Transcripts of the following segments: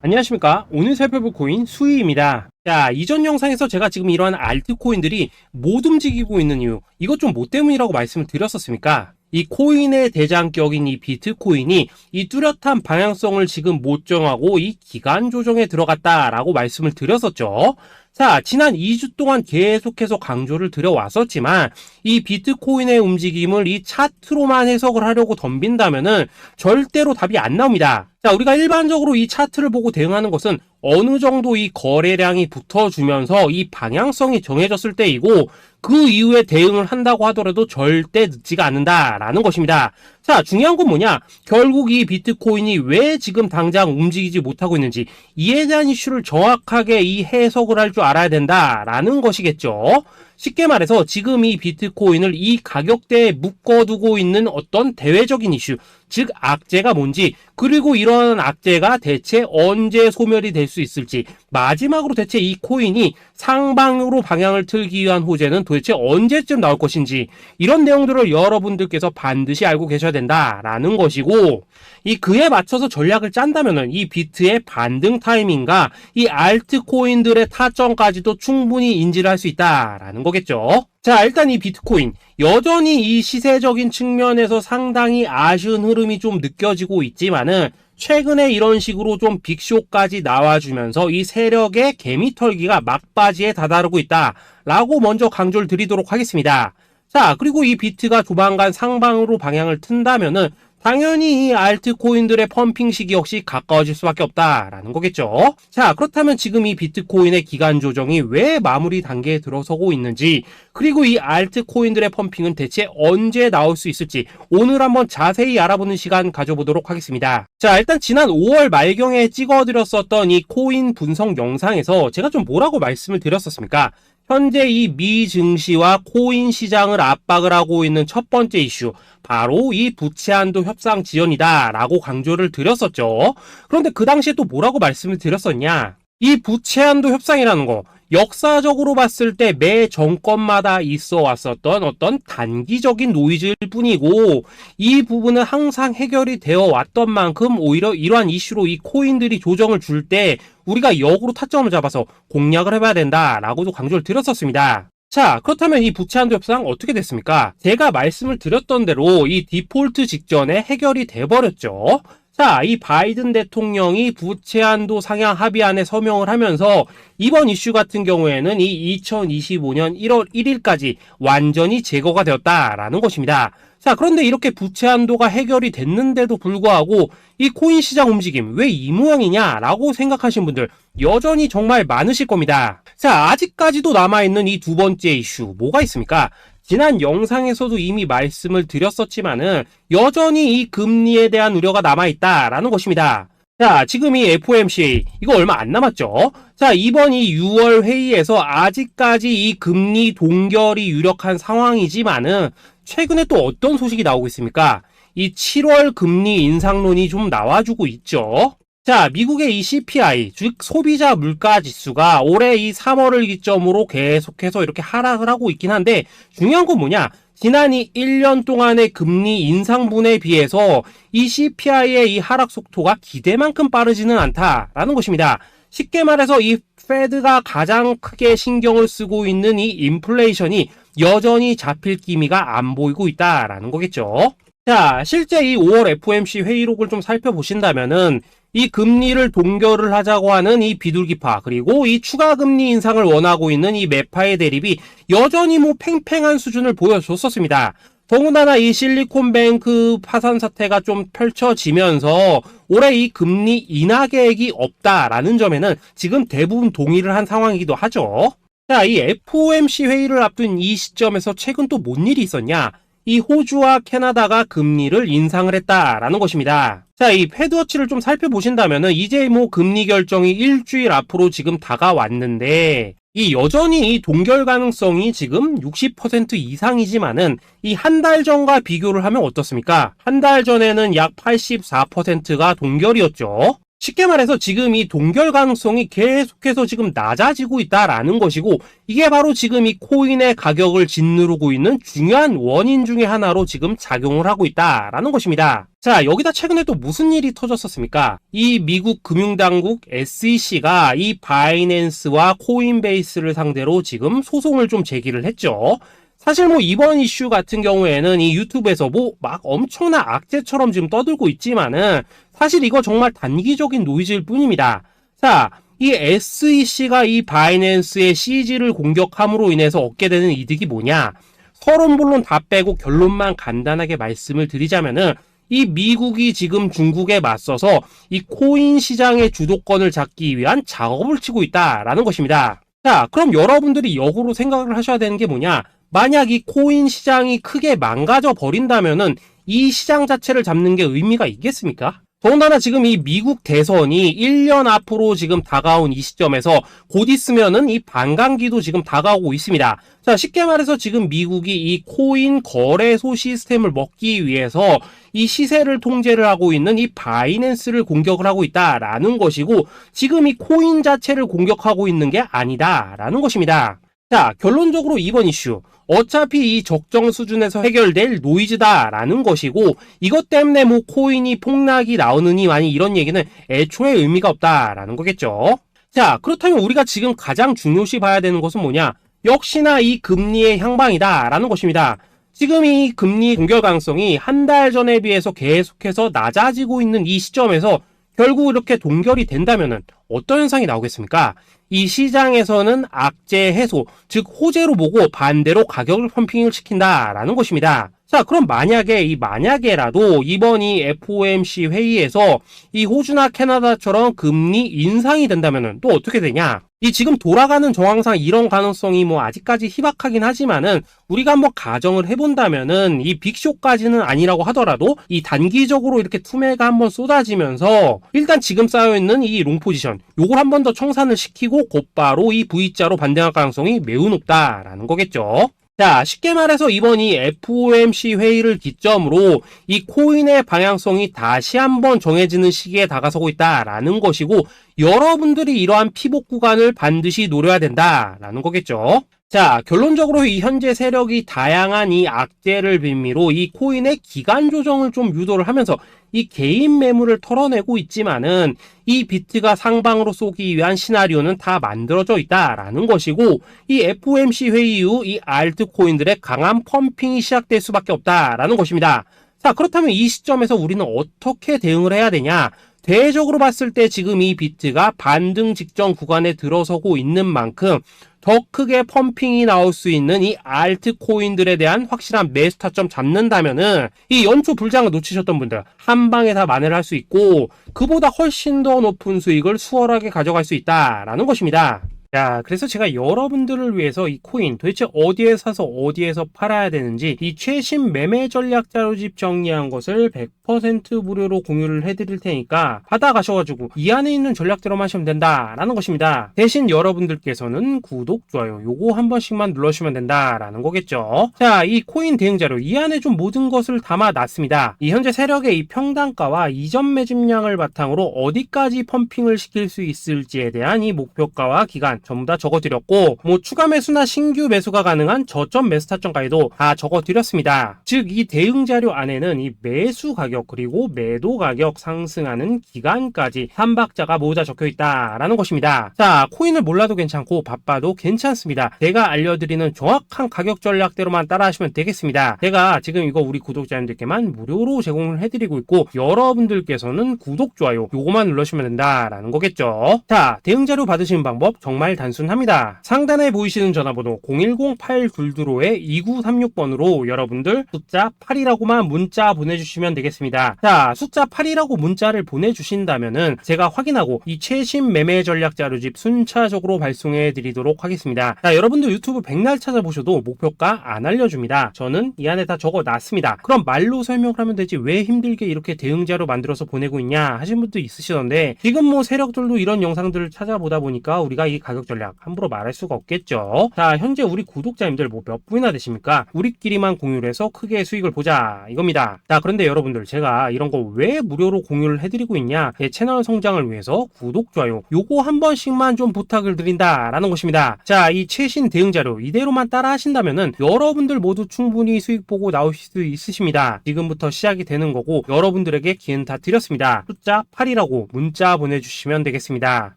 안녕하십니까. 오늘 살펴볼 코인 수위입니다. 자, 이전 영상에서 제가 지금 이러한 알트코인들이 못 움직이고 있는 이유, 이것 좀 뭐 때문이라고 말씀을 드렸었습니까? 이 코인의 대장격인 이 비트코인이 이 뚜렷한 방향성을 지금 못 정하고 이 기간 조정에 들어갔다라고 말씀을 드렸었죠. 자, 지난 2주 동안 계속해서 강조를 드려왔었지만 이 비트코인의 움직임을 이 차트로만 해석을 하려고 덤빈다면은 절대로 답이 안 나옵니다. 자, 우리가 일반적으로 이 차트를 보고 대응하는 것은 어느 정도 이 거래량이 붙어주면서 이 방향성이 정해졌을 때이고, 그 이후에 대응을 한다고 하더라도 절대 늦지가 않는다라는 것입니다. 자, 중요한 건 뭐냐? 결국 이 비트코인이 왜 지금 당장 움직이지 못하고 있는지, 이에 대한 이슈를 정확하게 이 해석을 할 줄 알아야 된다라는 것이겠죠. 쉽게 말해서 지금 이 비트코인을 이 가격대에 묶어두고 있는 어떤 대외적인 이슈, 즉 악재가 뭔지, 그리고 이런 악재가 대체 언제 소멸이 될 수 있을지, 마지막으로 대체 이 코인이 상방으로 방향을 틀기 위한 호재는 도대체 언제쯤 나올 것인지, 이런 내용들을 여러분들께서 반드시 알고 계셔야 된다라는 것이고, 이 그에 맞춰서 전략을 짠다면은 이 비트의 반등 타이밍과 이 알트코인들의 타점까지도 충분히 인지를 할 수 있다라는 거겠죠. 자, 일단 이 비트코인 여전히 이 시세적인 측면에서 상당히 아쉬운 흐름이 좀 느껴지고 있지만은, 최근에 이런 식으로 좀 빅쇼까지 나와주면서 이 세력의 개미털기가 막바지에 다다르고 있다라고 먼저 강조를 드리도록 하겠습니다. 자, 그리고 이 비트가 조만간 상방으로 방향을 튼다면은 당연히 이 알트코인들의 펌핑 시기 역시 가까워질 수밖에 없다라는 거겠죠. 자, 그렇다면 지금 이 비트코인의 기간 조정이 왜 마무리 단계에 들어서고 있는지, 그리고 이 알트코인들의 펌핑은 대체 언제 나올 수 있을지 오늘 한번 자세히 알아보는 시간 가져보도록 하겠습니다. 자, 일단 지난 5월 말경에 찍어드렸었던 이 코인 분석 영상에서 제가 좀 뭐라고 말씀을 드렸었습니까? 현재 이 미 증시와 코인 시장을 압박을 하고 있는 첫 번째 이슈, 바로 이 부채 한도 협상 지연이다 라고 강조를 드렸었죠. 그런데 그 당시에 또 뭐라고 말씀을 드렸었냐? 이 부채 한도 협상이라는 거, 역사적으로 봤을 때 매 정권마다 있어 왔었던 어떤 단기적인 노이즈일 뿐이고, 이 부분은 항상 해결이 되어 왔던 만큼 오히려 이러한 이슈로 이 코인들이 조정을 줄 때 우리가 역으로 타점을 잡아서 공략을 해봐야 된다라고도 강조를 드렸었습니다. 자, 그렇다면 이 부채 한도 협상 어떻게 됐습니까? 제가 말씀을 드렸던 대로 이 디폴트 직전에 해결이 돼버렸죠. 자, 이 바이든 대통령이 부채 한도 상향 합의안에 서명을 하면서 이번 이슈 같은 경우에는 이 2025년 1월 1일까지 완전히 제거가 되었다라는 것입니다. 자, 그런데 이렇게 부채 한도가 해결이 됐는데도 불구하고 이 코인 시장 움직임 왜 이 모양이냐라고 생각하신 분들 여전히 정말 많으실 겁니다. 자, 아직까지도 남아있는 이 두 번째 이슈 뭐가 있습니까? 지난 영상에서도 이미 말씀을 드렸었지만은 여전히 이 금리에 대한 우려가 남아있다라는 것입니다. 자, 지금 이 FOMC 이거 얼마 안 남았죠? 자, 이번 이 6월 회의에서 아직까지 이 금리 동결이 유력한 상황이지만은 최근에 또 어떤 소식이 나오고 있습니까? 이 7월 금리 인상론이 좀 나와주고 있죠. 자, 미국의 이 CPI, 즉 소비자 물가 지수가 올해 이 3월을 기점으로 계속해서 이렇게 하락을 하고 있긴 한데, 중요한 건 뭐냐? 지난 이 1년 동안의 금리 인상분에 비해서 이 CPI의 이 하락 속도가 기대만큼 빠르지는 않다라는 것입니다. 쉽게 말해서 이 페드가 가장 크게 신경을 쓰고 있는 이 인플레이션이 여전히 잡힐 기미가 안 보이고 있다라는 거겠죠. 자, 실제 이 5월 FOMC 회의록을 좀 살펴보신다면은 이 금리를 동결을 하자고 하는 이 비둘기파, 그리고 이 추가 금리 인상을 원하고 있는 이 매파의 대립이 여전히 뭐 팽팽한 수준을 보여줬었습니다. 더군다나 이 실리콘뱅크 파산 사태가 좀 펼쳐지면서 올해 이 금리 인하 계획이 없다라는 점에는 지금 대부분 동의를 한 상황이기도 하죠. 자, 이 FOMC 회의를 앞둔 이 시점에서 최근 또 뭔 일이 있었냐? 이 호주와 캐나다가 금리를 인상을 했다라는 것입니다. 자, 이 패드워치를 좀 살펴보신다면은 이제 뭐 금리 결정이 일주일 앞으로 지금 다가왔는데, 이 여전히 이 동결 가능성이 지금 60% 이상이지만은 이 한 달 전과 비교를 하면 어떻습니까? 한 달 전에는 약 84%가 동결이었죠. 쉽게 말해서 지금 이 동결 가능성이 계속해서 지금 낮아지고 있다라는 것이고, 이게 바로 지금 이 코인의 가격을 짓누르고 있는 중요한 원인 중에 하나로 지금 작용을 하고 있다라는 것입니다. 자, 여기다 최근에 또 무슨 일이 터졌었습니까? 이 미국 금융당국 SEC가 이 바이낸스와 코인베이스를 상대로 지금 소송을 좀 제기를 했죠. 사실 뭐 이번 이슈 같은 경우에는 이 유튜브에서 뭐 막 엄청난 악재처럼 지금 떠들고 있지만은 사실 이거 정말 단기적인 노이즈일 뿐입니다. 자, 이 SEC가 이 바이낸스의 CG를 공격함으로 인해서 얻게 되는 이득이 뭐냐? 서론본론 다 빼고 결론만 간단하게 말씀을 드리자면은, 이 미국이 지금 중국에 맞서서 이 코인 시장의 주도권을 잡기 위한 작업을 치고 있다라는 것입니다. 자, 그럼 여러분들이 역으로 생각을 하셔야 되는 게 뭐냐? 만약 이 코인 시장이 크게 망가져 버린다면은 이 시장 자체를 잡는 게 의미가 있겠습니까? 더군다나 지금 이 미국 대선이 1년 앞으로 지금 다가온 이 시점에서 곧 있으면은 이 반감기도 지금 다가오고 있습니다. 자, 쉽게 말해서 지금 미국이 이 코인 거래소 시스템을 먹기 위해서 이 시세를 통제를 하고 있는 이 바이낸스를 공격을 하고 있다라는 것이고, 지금 이 코인 자체를 공격하고 있는 게 아니다라는 것입니다. 자, 결론적으로 이번 이슈, 어차피 이 적정 수준에서 해결될 노이즈다라는 것이고, 이것 때문에 뭐 코인이 폭락이 나오느니 많이 이런 얘기는 애초에 의미가 없다라는 거겠죠. 자, 그렇다면 우리가 지금 가장 중요시 봐야 되는 것은 뭐냐? 역시나 이 금리의 향방이다라는 것입니다. 지금 이 금리 동결 가능성이 한 달 전에 비해서 계속해서 낮아지고 있는 이 시점에서 결국 이렇게 동결이 된다면은 어떤 현상이 나오겠습니까? 이 시장에서는 악재 해소, 즉 호재로 보고 반대로 가격을 펌핑을 시킨다라는 것입니다. 자, 그럼 만약에라도 이번 이 FOMC 회의에서 이 호주나 캐나다처럼 금리 인상이 된다면은 또 어떻게 되냐? 이 지금 돌아가는 정황상 이런 가능성이 뭐 아직까지 희박하긴 하지만은, 우리가 한번 가정을 해본다면은 이 빅쇼까지는 아니라고 하더라도 이 단기적으로 이렇게 투매가 한번 쏟아지면서 일단 지금 쌓여있는 이 롱 포지션, 요걸 한 번 더 청산을 시키고 곧바로 이 V자로 반등할 가능성이 매우 높다라는 거겠죠. 자, 쉽게 말해서 이번 이 FOMC 회의를 기점으로 이 코인의 방향성이 다시 한번 정해지는 시기에 다가서고 있다라는 것이고, 여러분들이 이러한 피복 구간을 반드시 노려야 된다라는 거겠죠. 자, 결론적으로 이 현재 세력이 다양한 이 악재를 빌미로 이 코인의 기간 조정을 좀 유도를 하면서 이 개인 매물을 털어내고 있지만은, 이 비트가 상방으로 쏘기 위한 시나리오는 다 만들어져 있다라는 것이고, 이 FOMC 회의 이후 이 알트코인들의 강한 펌핑이 시작될 수밖에 없다라는 것입니다. 자, 그렇다면 이 시점에서 우리는 어떻게 대응을 해야 되냐? 대외적으로 봤을 때 지금 이 비트가 반등 직전 구간에 들어서고 있는 만큼 더 크게 펌핑이 나올 수 있는 이 알트코인들에 대한 확실한 매수 타점 잡는다면은 이 연초 불장을 놓치셨던 분들 한 방에 다 만회를 할 수 있고, 그보다 훨씬 더 높은 수익을 수월하게 가져갈 수 있다라는 것입니다. 자, 그래서 제가 여러분들을 위해서 이 코인 도대체 어디에 사서 어디에서 팔아야 되는지 이 최신 매매 전략 자료집 정리한 것을 100% 무료로 공유를 해드릴 테니까 받아가셔가지고 이 안에 있는 전략대로만 하시면 된다라는 것입니다. 대신 여러분들께서는 구독, 좋아요 요거 한 번씩만 눌러주시면 된다라는 거겠죠. 자, 이 코인 대응 자료 이 안에 좀 모든 것을 담아놨습니다. 이 현재 세력의 이 평단가와 이전 매집량을 바탕으로 어디까지 펌핑을 시킬 수 있을지에 대한 이 목표가와 기간 전부 다 적어드렸고, 뭐 추가 매수나 신규 매수가 가능한 저점 매수 타점까지도 다 적어드렸습니다. 즉 이 대응 자료 안에는 이 매수 가격 그리고 매도 가격 상승하는 기간까지 3박자가 모두 다 적혀있다라는 것입니다. 자, 코인을 몰라도 괜찮고 바빠도 괜찮습니다. 제가 알려드리는 정확한 가격 전략대로만 따라하시면 되겠습니다. 제가 지금 이거 우리 구독자님들께만 무료로 제공을 해드리고 있고, 여러분들께서는 구독, 좋아요 요거만 눌러주시면 된다라는 거겠죠. 자, 대응 자료 받으시는 방법 정말 단순합니다. 상단에 보이시는 전화번호 010-822-2936번으로 여러분들 숫자 8이라고만 문자 보내주시면 되겠습니다. 자, 숫자 8이라고 문자를 보내주신다면은 제가 확인하고 이 최신 매매 전략 자료집 순차적으로 발송해 드리도록 하겠습니다. 자, 여러분들 유튜브 백날 찾아보셔도 목표가 안 알려줍니다. 저는 이 안에 다 적어놨습니다. 그럼 말로 설명을 하면 되지 왜 힘들게 이렇게 대응 자료 만들어서 보내고 있냐 하신 분도 있으시던데, 지금 뭐 세력들도 이런 영상들을 찾아보다 보니까 우리가 이 가격 가격 전략 함부로 말할 수가 없겠죠. 자, 현재 우리 구독자님들 뭐 몇 분이나 되십니까? 우리끼리만 공유를 해서 크게 수익을 보자 이겁니다. 자, 그런데 여러분들 제가 이런 거 왜 무료로 공유를 해드리고 있냐? 제 채널 성장을 위해서 구독, 좋아요 요거 한 번씩만 좀 부탁을 드린다라는 것입니다. 자, 이 최신 대응 자료 이대로만 따라 하신다면은 여러분들 모두 충분히 수익 보고 나오실 수 있으십니다. 지금부터 시작이 되는 거고 여러분들에게 기회는 다 드렸습니다. 숫자 8이라고 문자 보내주시면 되겠습니다.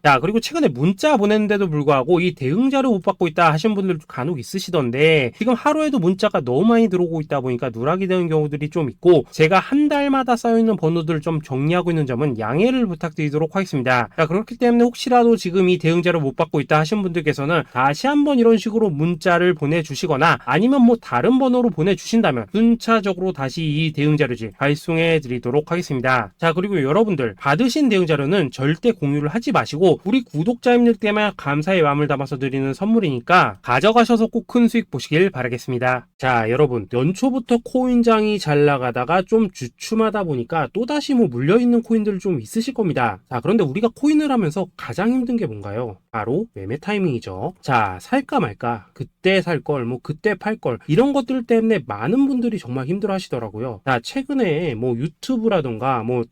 자, 그리고 최근에 문자 보냈는데도 불구하고 이 대응 자료 못 받고 있다 하신 분들도 간혹 있으시던데 지금 하루에도 문자가 너무 많이 들어오고 있다 보니까 누락이 되는 경우들이 좀 있고 제가 한 달마다 쌓여있는 번호들을 좀 정리하고 있는 점은 양해를 부탁드리도록 하겠습니다. 자, 그렇기 때문에 혹시라도 지금 이 대응 자료 못 받고 있다 하신 분들께서는 다시 한번 이런 식으로 문자를 보내주시거나 아니면 뭐 다른 번호로 보내주신다면 순차적으로 다시 이 대응 자료지 발송해 드리도록 하겠습니다. 자, 그리고 여러분들 받으신 대응 자료는 절대 공유를 하지 마시고 우리 구독자님들 때문에 감사의 마음을 담아서 드리는 선물이니까 가져가셔서 꼭 큰 수익 보시길 바라겠습니다. 자, 여러분 연초부터 코인장이 잘 나가다가 좀 주춤하다 보니까 또다시 뭐 물려있는 코인들 좀 있으실 겁니다. 자, 그런데 우리가 코인을 하면서 가장 힘든 게 뭔가요? 바로 매매 타이밍이죠. 자, 살까 말까, 그때 살 걸, 뭐 그때 팔 걸, 이런 것들 때문에 많은 분들이 정말 힘들어 하시더라고요. 자, 최근에 뭐 유튜브라던가 뭐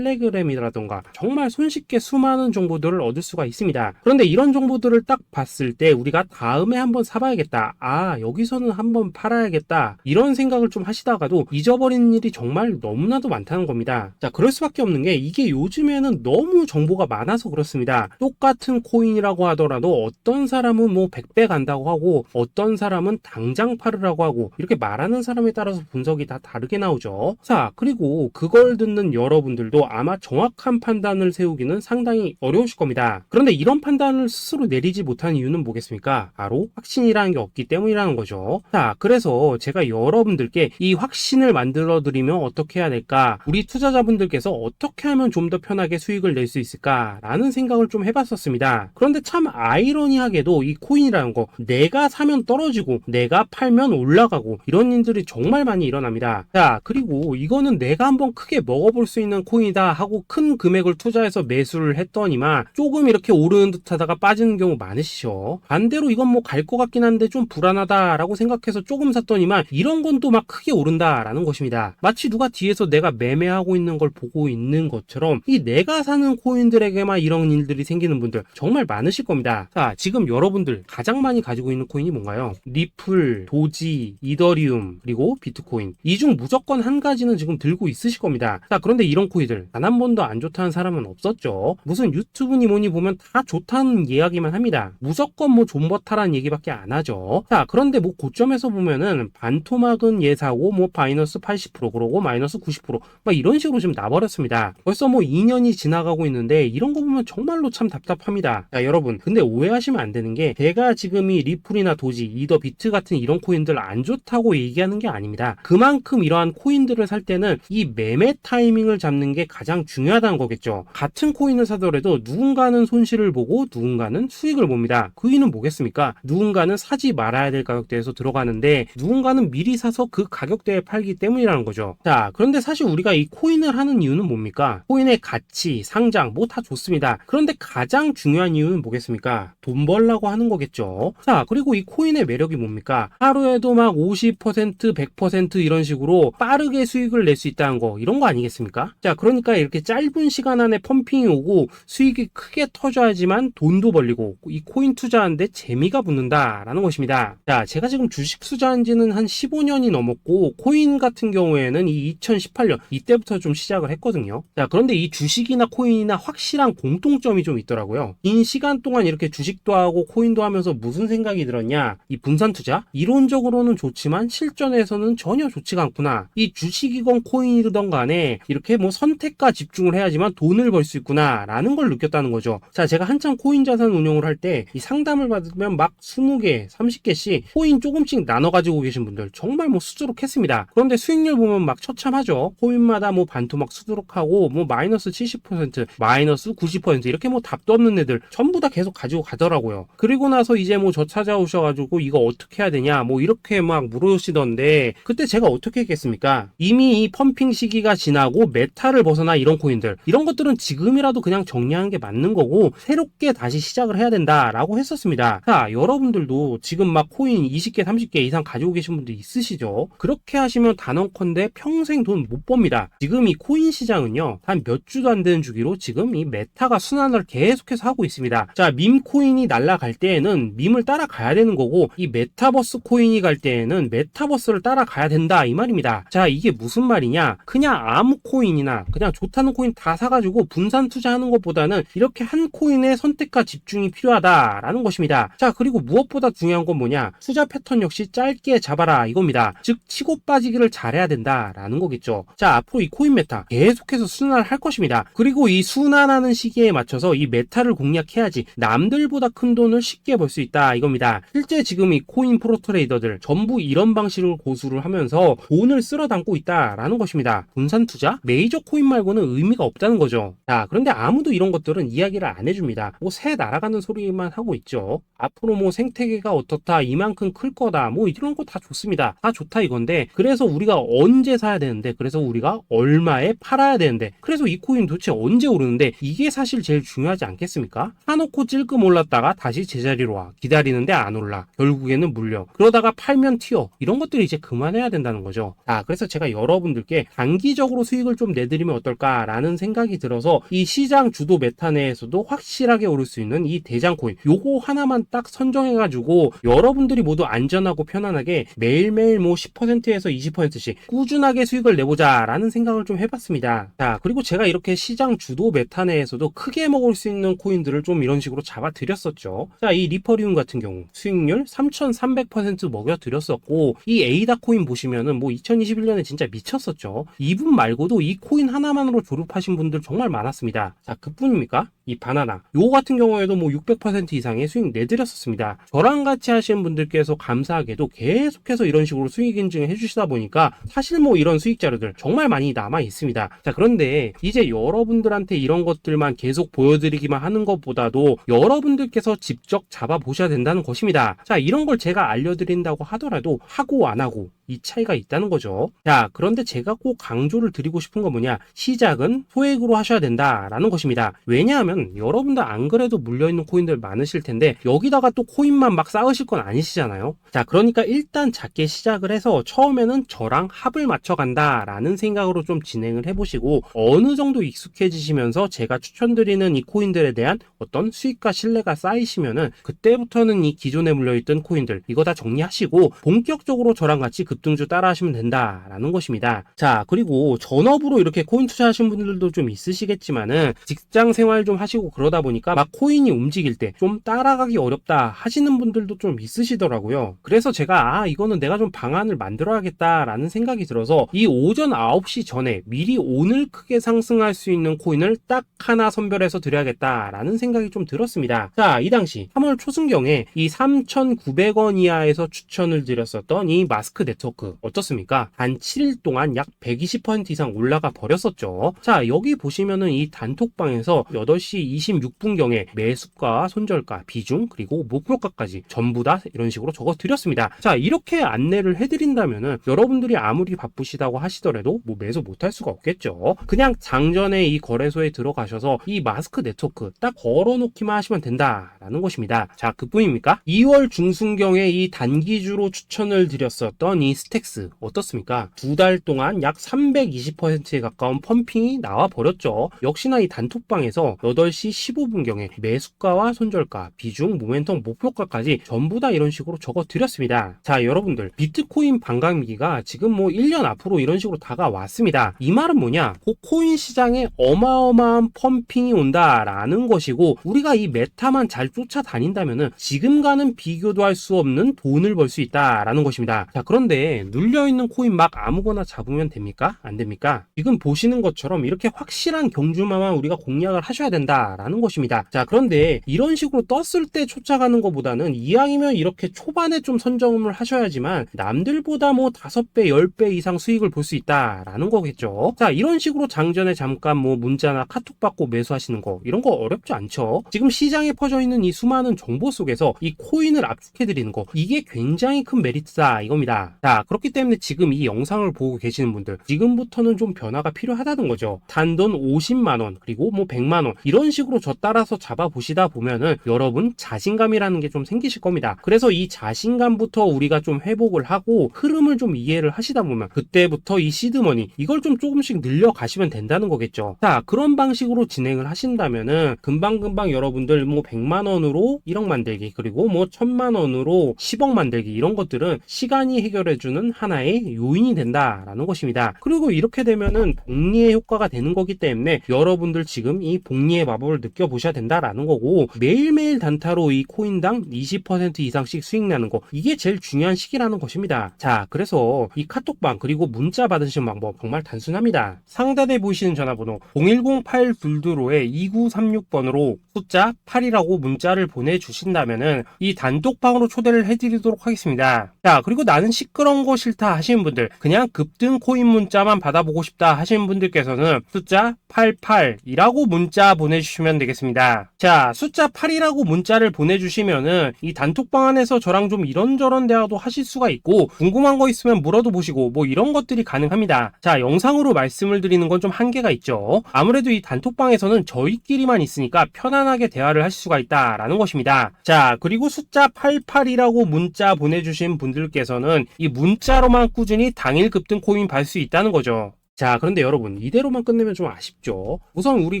텔레그램이라던가 정말 손쉽게 수많은 정보들을 얻을 수가 있습니다. 그런데 이런 정보들을 딱 봤을 때 우리가 다음에 한번 사봐야겠다, 아 여기서는 한번 팔아야겠다, 이런 생각을 좀 하시다가도 잊어버리는 일이 정말 너무나도 많다는 겁니다. 자, 그럴 수밖에 없는 게 이게 요즘에는 너무 정보가 많아서 그렇습니다. 똑같은 코인이라고 하더라도 어떤 사람은 뭐 100배 간다고 하고 어떤 사람은 당장 팔으라고 하고 이렇게 말하는 사람에 따라서 분석이 다 다르게 나오죠. 자, 그리고 그걸 듣는 여러분들도 아마 정확한 판단을 세우기는 상당히 어려우실 겁니다. 그런데 이런 판단을 스스로 내리지 못한 이유는 뭐겠습니까? 바로 확신이라는 게 없기 때문이라는 거죠. 자, 그래서 제가 여러분들께 이 확신을 만들어 드리면 어떻게 해야 될까? 우리 투자자분들께서 어떻게 하면 좀 더 편하게 수익을 낼 수 있을까? 라는 생각을 좀 해봤었습니다. 그런데 참 아이러니하게도 이 코인이라는 거 내가 사면 떨어지고 내가 팔면 올라가고 이런 일들이 정말 많이 일어납니다. 자, 그리고 이거는 내가 한번 크게 먹어볼 수 있는 코인이다 하고 큰 금액을 투자해서 매수를 했더니만 조금 이렇게 오르는 듯 하다가 빠지는 경우 많으시죠. 반대로 이건 뭐 갈 것 같긴 한데 좀 불안하다라고 생각해서 조금 샀더니만 이런 건 또 막 크게 오른다라는 것입니다. 마치 누가 뒤에서 내가 매매하고 있는 걸 보고 있는 것처럼 이 내가 사는 코인들에게만 이런 일들이 생기는 분들 정말 많으실 겁니다. 자, 지금 여러분들 가장 많이 가지고 있는 코인이 뭔가요? 리플, 도지, 이더리움, 그리고 비트코인. 이 중 무조건 한 가지는 지금 들고 있으실 겁니다. 자, 그런데 이런 코인들 단 한 번도 안 좋다는 사람은 없었죠. 무슨 유튜브니 뭐니 보면 다 좋다는 이야기만 합니다. 무조건 뭐 존버타라는 얘기밖에 안 하죠. 자, 그런데 뭐 고점에서 보면은 반토막은 예사고 뭐 마이너스 80% 그러고 마이너스 90% 막 이런 식으로 지금 나버렸습니다. 벌써 뭐 2년이 지나가고 있는데 이런 거 보면 정말로 참 답답합니다. 자, 여러분 근데 오해하시면 안 되는 게 제가 지금 이 리플이나 도지, 이더, 비트 같은 이런 코인들 안 좋다고 얘기하는 게 아닙니다. 그만큼 이러한 코인들을 살 때는 이 매매 타이밍을 잡는 게 가장 중요하다는 거겠죠. 같은 코인을 사더라도 누군가는 손실을 보고 누군가는 수익을 봅니다. 그 이유는 뭐겠습니까? 누군가는 사지 말아야 될 가격대에서 들어가는데 누군가는 미리 사서 그 가격대에 팔기 때문이라는 거죠. 자, 그런데 사실 우리가 이 코인을 하는 이유는 뭡니까? 코인의 가치, 상장 뭐 다 좋습니다. 그런데 가장 중요한 이유는 뭐겠습니까? 돈 벌라고 하는 거겠죠. 자, 그리고 이 코인의 매력이 뭡니까? 하루에도 막 50%, 100% 이런 식으로 빠르게 수익을 낼 수 있다는 거, 이런 거 아니겠습니까? 자, 그러니까 이렇게 짧은 시간 안에 펌핑이 오고 수익이 크게 터져야지만 돈도 벌리고 이 코인 투자하는데 재미가 붙는다라는 것입니다. 자, 제가 지금 주식 투자한 지는 한 15년이 넘었고 코인 같은 경우에는 이 2018년 이때부터 좀 시작을 했거든요. 자, 그런데 이 주식이나 코인이나 확실한 공통점이 좀 있더라고요. 긴 시간 동안 이렇게 주식도 하고 코인도 하면서 무슨 생각이 들었냐? 이 분산 투자? 이론적으로는 좋지만 실전에서는 전혀 좋지가 않구나. 이 주식이건 코인이든 간에 이렇게 뭐 선택과 집중을 해야지만 돈을 벌 수 있구나 라는 걸 느꼈다는 거죠. 자, 제가 한참 코인 자산 운용을 할 때 이 상담을 받으면 막 20개, 30개씩 코인 조금씩 나눠 가지고 계신 분들 정말 뭐 수두룩했습니다. 그런데 수익률 보면 막 처참하죠. 코인마다 뭐 반토막 수두룩하고 뭐 마이너스 70%, 마이너스 90% 이렇게 뭐 답도 없는 애들 전부 다 계속 가지고 가더라고요. 그리고 나서 이제 뭐 저 찾아오셔가지고 이거 어떻게 해야 되냐 뭐 이렇게 막 물으시던데 그때 제가 어떻게 했겠습니까? 이미 이 펌핑 시기가 지나고 메타를 벗어나 이런 코인들 이런 것들은 지금이라도 그냥 정리하는 게 맞는 거고 새롭게 다시 시작을 해야 된다. 한다 라고 했었습니다. 자, 여러분들도 지금 막 코인 20개 30개 이상 가지고 계신 분들 있으시죠? 그렇게 하시면 단언컨대 평생 돈 못 법니다. 지금 이 코인 시장은요 단 몇 주도 안 되는 주기로 지금 이 메타가 순환을 계속해서 하고 있습니다. 자, 밈 코인이 날아갈 때에는 밈을 따라가야 되는 거고, 이 메타버스 코인이 갈 때에는 메타버스를 따라가야 된다 이 말입니다. 자, 이게 무슨 말이냐, 그냥 아무 코인이나 그냥 좋다는 코인 다 사가지고 분산 투자하는 것보다는 이렇게 한 코인에 선택과 집중이 필요하다라는 것입니다. 자, 그리고 무엇보다 중요한 건 뭐냐, 투자 패턴 역시 짧게 잡아라 이겁니다. 즉 치고 빠지기를 잘해야 된다라는 거겠죠. 자, 앞으로 이 코인 메타 계속해서 순환을 할 것입니다. 그리고 이 순환하는 시기에 맞춰서 이 메타를 공략해야지 남들보다 큰 돈을 쉽게 벌 수 있다 이겁니다. 실제 지금 이 코인 프로 트레이더들 전부 이런 방식을 고수를 하면서 돈을 쓸어 담고 있다라는 것입니다. 분산 투자? 메이저 코인 말고는 의미가 없다는 거죠. 자, 그런데 아무도 이런 것들은 이야기를 안 해줍니다. 뭐 새 날아가는 소리만 하고 있죠. 앞으로 뭐 생태계가 어떻다, 이만큼 클 거다, 뭐 이런 거 다 좋습니다. 다 좋다 이건데, 그래서 우리가 언제 사야 되는데, 그래서 우리가 얼마에 팔아야 되는데, 그래서 이 코인 도대체 언제 오르는데, 이게 사실 제일 중요하지 않겠습니까? 사놓고 찔끔 올랐다가 다시 제자리로 와, 기다리는데 안 올라, 결국에는 물려, 그러다가 팔면 튀어, 이런 것들이 이제 그만해야 된다는 거죠. 자, 그래서 제가 여러분들께 단기적으로 수익을 좀 내드리면 어떨까라는 생각이 들어서 이 시장 주도 메타 내에서도 확실하게 오를 수 있는 이 대장 코인, 요거 하나만 딱 선정해가지고 여러분들이 모두 안전하고 편안하게 매일매일 뭐 10%에서 20%씩 꾸준하게 수익을 내보자 라는 생각을 좀 해봤습니다. 자, 그리고 제가 이렇게 시장 주도 메타 내에서도 크게 먹을 수 있는 코인들을 좀 이런 식으로 잡아드렸었죠. 자, 이 리퍼리움 같은 경우 수익률 3300% 먹여드렸었고, 이 에이다 코인 보시면은 뭐 2021년에 진짜 미쳤었죠. 이분 말고도 이 코인 하나만으로 졸업하신 분들 정말 많았습니다. 자, 그뿐입니까? 이 바나나 요거 같은 경우에도 뭐 600% 이상의 수익 내드렸었습니다. 저랑 같이 하시는 분들께서 감사하게도 계속해서 이런 식으로 수익 인증을 해주시다 보니까 사실 뭐 이런 수익 자료들 정말 많이 남아 있습니다. 자, 그런데 이제 여러분들한테 이런 것들만 계속 보여드리기만 하는 것보다도 여러분들께서 직접 잡아보셔야 된다는 것입니다. 자, 이런 걸 제가 알려드린다고 하더라도 하고 안 하고 이 차이가 있다는 거죠. 자, 그런데 제가 꼭 강조를 드리고 싶은 건 뭐냐, 시작은 소액으로 하셔야 된다라는 것입니다. 왜냐하면 여러분들 안 그래도 물려있는 코인들 많으실 텐데 여기다가 또 코인만 막 쌓으실 건 아니시잖아요. 자, 그러니까 일단 작게 시작을 해서 처음에는 저랑 합을 맞춰 간다라는 생각으로 좀 진행을 해보시고, 어느 정도 익숙해지시면서 제가 추천드리는 이 코인들에 대한 어떤 수익과 신뢰가 쌓이시면은 그때부터는 이 기존에 물려있던 코인들 이거 다 정리하시고 본격적으로 저랑 같이 급등주 따라 하시면 된다라는 것입니다. 자, 그리고 전업으로 이렇게 코인 투자하시는 분들도 좀 있으시겠지만은 직장 생활 좀 하시고 그러다 보니까 막 코인이 움직일 때 좀 따라가기 어렵다 하시는 분들도 좀 있으시더라고요. 그래서 제가 이거는 내가 좀 방안을 만들어야겠다라는 생각이 들어서 이 오전 9시 전에 미리 오늘 크게 상승할 수 있는 코인을 딱 하나 선별해서 드려야겠다라는 생각이 좀 들었습니다. 자, 이 당시 3월 초순경에 이 3,900원 이하에서 추천을 드렸었던 이 마스크 네트워크 어떻습니까? 단 7일 동안 약 120% 이상 올라가 버렸었죠. 자, 여기 보시면은 이 단톡방에서 8시 26분경에 매수가, 손절가, 비중, 그리고 목표가까지 전부 다 이런 식으로 적어 드렸습니다. 자, 이렇게 안내를 해드린다면은 여러분들이 아무리 바쁘시다고 하시더라도 뭐 매수 못할 수가 없겠죠. 그냥 장전에 이 거래소에 들어가셔서 이 마스크 네트워크 딱 걸어놓기만 하시면 된다라는 것입니다. 자, 그뿐입니까? 2월 중순경에 이 단기주로 추천을 드렸었던 이 스택스 어떻습니까? 2달 동안 약 320%에 가까운 펌핑이 나와 버렸죠. 역시나 이 단톡방에서 8시 15분경에 매수가와 손절가, 비중, 모멘텀, 목표가까지 전부 다 이런 식으로 적어 드렸습니다. 자, 여러분들 비트코인 반감기가 지금 뭐 1년 앞으로 이런 식으로 다가왔습니다. 이 말은 뭐냐, 코인 시장에 어마어마한 펌핑이 온다라는 것이고, 우리가 이 메타만 잘 쫓아다닌다면은 지금과는 비교도 할 수 없는 돈을 벌 수 있다라는 것입니다. 자, 그런데 눌려있는 코인 막 아무거나 잡으면 됩니까? 안 됩니까? 지금 보시는 것처럼 이렇게 확실한 경주마만 우리가 공략을 하셔야 된다라는 것입니다. 자, 그런데 이런 식으로 떴을 때 쫓아가는 것보다는 이왕이면 이렇게 초반에 좀 선점을 하셔야지만 남들보다 뭐 5배, 10배 이상 수익을 볼 수 있다라는 거겠죠. 자, 이런 식으로 장전에 잠깐 뭐 문자나 카톡 받고 매수하시는 거 이런 거 어렵지 않죠. 지금 시장에 퍼져 있는 이 수많은 정보 속에서 이 코인을 압축해 드리는 거, 이게 굉장히 큰 메리트다 이겁니다. 자, 그렇기 때문에 지금 이 영상을 보고 계시는 분들, 지금부터는 좀 변화가 필요하다는 거죠. 단돈 50만원, 그리고 뭐 100만원, 이런 식으로 저 따라서 잡아보시다 보면은 여러분 자신감이라는 게 좀 생기실 겁니다. 그래서 이 자신감부터 우리가 좀 회복을 하고 흐름을 좀 이해를 하시다 보면 그때부터 이 시드머니, 이걸 좀 조금씩 늘려가시면 된다는 거겠죠. 자, 그런 방식으로 진행을 하신다면은 금방금방 여러분들 뭐 100만원으로 1억 만들기, 그리고 뭐 1000만원으로 10억 만들기, 이런 것들은 시간이 해결해주는 하나의 요인이 된다라는 것입니다. 그리고 이렇게 되면은 복리의 효과가 되는 거기 때문에 여러분들 지금 이 복리의 마법을 느껴보셔야 된다라는 거고, 매일매일 단타로 이 코인당 20% 이상씩 수익 나는 거, 이게 제일 중요한 시기라는 것입니다. 자, 그래서 이 카톡방 그리고 문자 받으시는 방법 정말 단순합니다. 상단에 보이시는 전화번호 010-8222-2936번으로 숫자 8이라고 문자를 보내주신다면은 이 단톡방으로 초대를 해드리도록 하겠습니다. 자, 그리고 나는 시끄러운 거 싫다 하시는 분들, 그냥 급등 코인 문자만 받아보고 싶다 하시는 분들께서는 숫자 88이라고 문자 보내주시면 되겠습니다. 자, 숫자 8이라고 문자를 보내주시면은 이 단톡방 안에서 저랑 좀 이런저런 대화도 하실 수가 있고, 궁금한 거 있으면 물어도 보시고 뭐 이런 것들이 가능합니다. 자, 영상으로 말씀을 드리는 건 좀 한계가 있죠. 아무래도 이 단톡방에서는 저희끼리만 있으니까 편안하게 대화를 하실 수가 있다라는 것입니다. 자, 그리고 숫자 88이라고 문자 보내주신 분들께서는 이 문자로만 꾸준히 당일 급등 코인 받을 수 있다는 거죠. 자, 그런데 여러분, 이대로만 끝내면 좀 아쉽죠. 우선 우리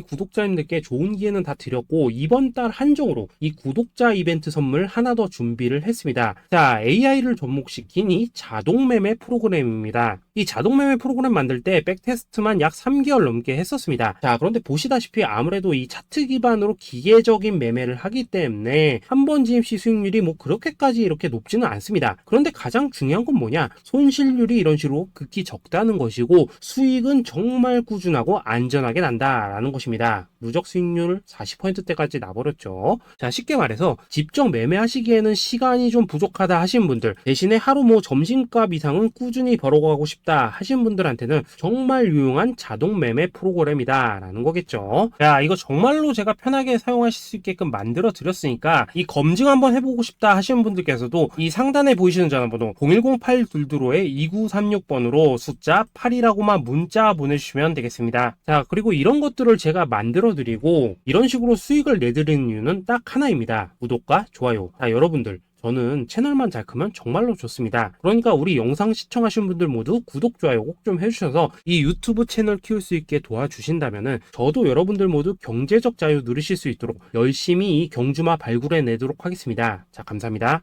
구독자님들께 좋은 기회는 다 드렸고, 이번 달 한정으로 이 구독자 이벤트 선물 하나 더 준비를 했습니다. 자, AI를 접목시킨 이 자동매매 프로그램입니다. 이 자동매매 프로그램 만들 때 백테스트만 약 3개월 넘게 했었습니다. 자, 그런데 보시다시피 아무래도 이 차트 기반으로 기계적인 매매를 하기 때문에 한 번 진입 시 수익률이 뭐 그렇게까지 이렇게 높지는 않습니다. 그런데 가장 중요한 건 뭐냐? 손실률이 이런 식으로 극히 적다는 것이고, 수익은 정말 꾸준하고 안전하게 난다라는 것입니다. 누적 수익률 40%대까지 나버렸죠. 자, 쉽게 말해서 직접 매매하시기에는 시간이 좀 부족하다 하신 분들, 대신에 하루 뭐 점심값 이상은 꾸준히 벌어가고 싶다 하신 분들한테는 정말 유용한 자동 매매 프로그램이다 라는 거겠죠. 자, 이거 정말로 제가 편하게 사용하실 수 있게끔 만들어 드렸으니까 이 검증 한번 해보고 싶다 하시는 분들께서도 이 상단에 보이시는 전화번호 010-8222-2936번으로 숫자 8이라고만 문자 보내주시면 되겠습니다. 자, 그리고 이런 것들을 제가 만들어 드리고 이런 식으로 수익을 내드리는 이유는 딱 하나입니다. 구독과 좋아요. 자, 여러분들, 저는 채널만 잘 크면 정말로 좋습니다. 그러니까 우리 영상 시청하신 분들 모두 구독, 좋아요 꼭 좀 해주셔서 이 유튜브 채널 키울 수 있게 도와주신다면은 저도 여러분들 모두 경제적 자유 누리실 수 있도록 열심히 이 경주마 발굴해 내도록 하겠습니다. 자, 감사합니다.